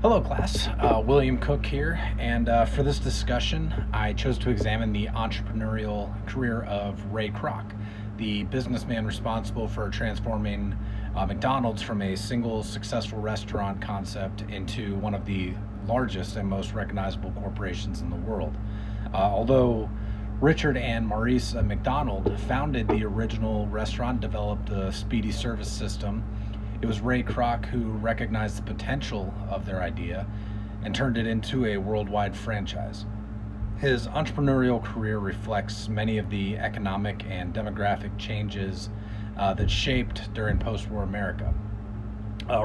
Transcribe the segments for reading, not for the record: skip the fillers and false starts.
Hello, class. William Cook here, and for this discussion, I chose to examine the entrepreneurial career of Ray Kroc, the businessman responsible for transforming McDonald's from a single successful restaurant concept into one of the largest and most recognizable corporations in the world. Although Richard and Maurice McDonald founded the original restaurant, developed the speedy service system, it was Ray Kroc who recognized the potential of their idea and turned it into a worldwide franchise. His entrepreneurial career reflects many of the economic and demographic changes that shaped during post-war America.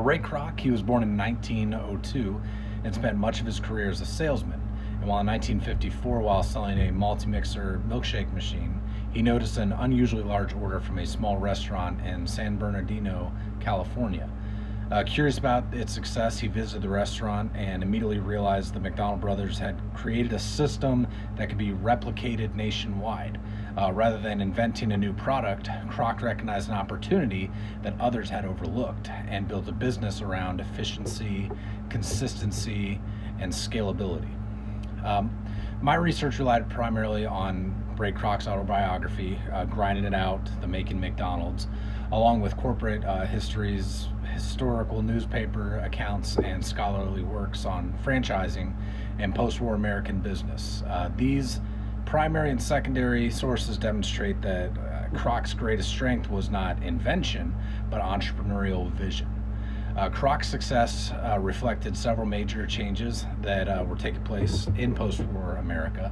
Ray Kroc, he was born in 1902 and spent much of his career as a salesman. And while in 1954, while selling a multi-mixer milkshake machine, he noticed an unusually large order from a small restaurant in San Bernardino, California. Curious about its success, he visited the restaurant and immediately realized the McDonald brothers had created a system that could be replicated nationwide. Rather than inventing a new product, Kroc recognized an opportunity that others had overlooked and built a business around efficiency, consistency, and scalability. My research relied primarily on Ray Kroc's autobiography, Grinding It Out, The Making McDonald's, along with corporate histories, historical newspaper accounts, and scholarly works on franchising and post-war American business. These primary and secondary sources demonstrate that Kroc's greatest strength was not invention, but entrepreneurial vision. Kroc's success reflected several major changes that were taking place in post-war America.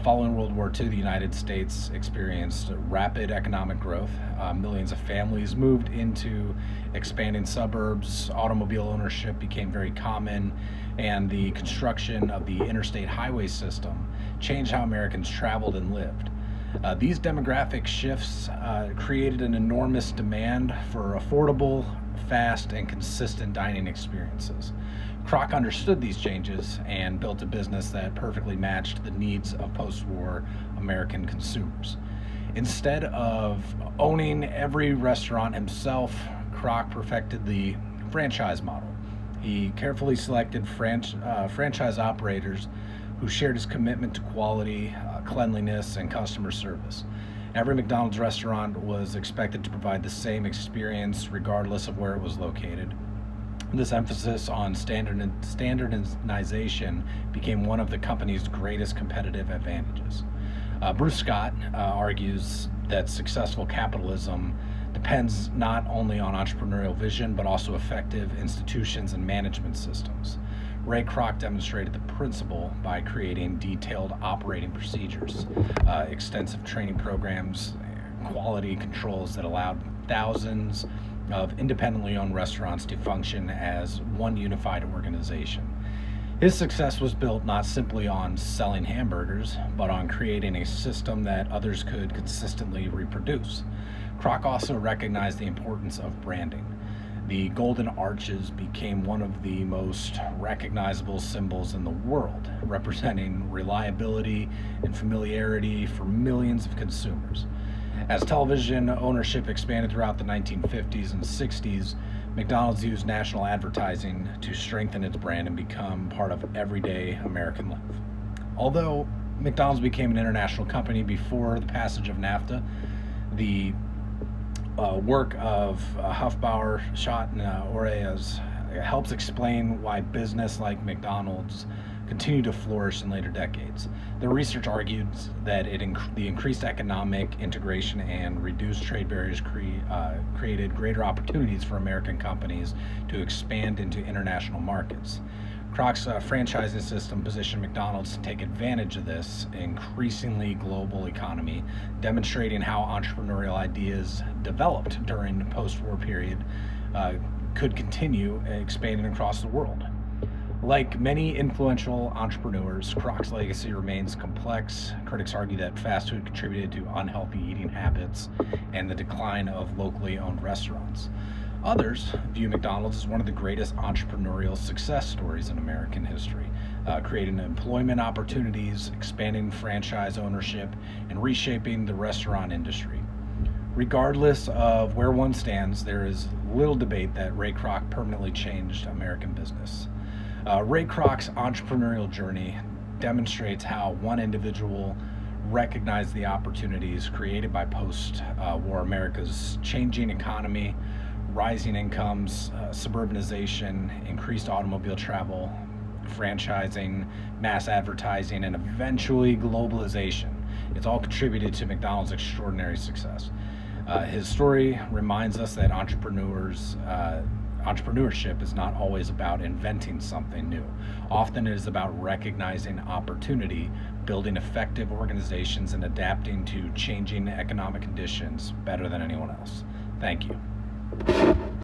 Following World War II, the United States experienced rapid economic growth. Millions of families moved into expanding suburbs. Automobile ownership became very common, and the construction of the interstate highway system changed how Americans traveled and lived. These demographic shifts created an enormous demand for affordable, fast, and consistent dining experiences. Kroc understood these changes and built a business that perfectly matched the needs of post-war American consumers. Instead of owning every restaurant himself, Kroc perfected the franchise model. He carefully selected franchise operators who shared his commitment to quality, cleanliness, and customer service. Every McDonald's restaurant was expected to provide the same experience regardless of where it was located. This emphasis on standardization became one of the company's greatest competitive advantages. Bruce Scott argues that successful capitalism depends not only on entrepreneurial vision, but also effective institutions and management systems. Ray Kroc demonstrated the principle by creating detailed operating procedures, extensive training programs, quality controls that allowed thousands of independently owned restaurants to function as one unified organization. His success was built not simply on selling hamburgers, but on creating a system that others could consistently reproduce. Kroc also recognized the importance of branding. The Golden Arches became one of the most recognizable symbols in the world, representing reliability and familiarity for millions of consumers. As television ownership expanded throughout the 1950s and 60s, McDonald's used national advertising to strengthen its brand and become part of everyday American life. Although McDonald's became an international company before the passage of NAFTA, the work of Hufbauer, Schott, and Orez helps explain why business like McDonald's continued to flourish in later decades. The research argues that the increased economic integration and reduced trade barriers created greater opportunities for American companies to expand into international markets. Kroc's franchising system positioned McDonald's to take advantage of this increasingly global economy, demonstrating how entrepreneurial ideas developed during the post-war period could continue expanding across the world. Like many influential entrepreneurs, Kroc's legacy remains complex. Critics argue that fast food contributed to unhealthy eating habits and the decline of locally owned restaurants. Others view McDonald's as one of the greatest entrepreneurial success stories in American history, creating employment opportunities, expanding franchise ownership, and reshaping the restaurant industry. Regardless of where one stands, there is little debate that Ray Kroc permanently changed American business. Ray Kroc's entrepreneurial journey demonstrates how one individual recognized the opportunities created by post-war America's changing economy, rising incomes, suburbanization, increased automobile travel, franchising, mass advertising, and eventually globalization. It's all contributed to McDonald's extraordinary success. His story reminds us that entrepreneurship is not always about inventing something new. Often it is about recognizing opportunity, building effective organizations, and adapting to changing economic conditions better than anyone else. Thank you.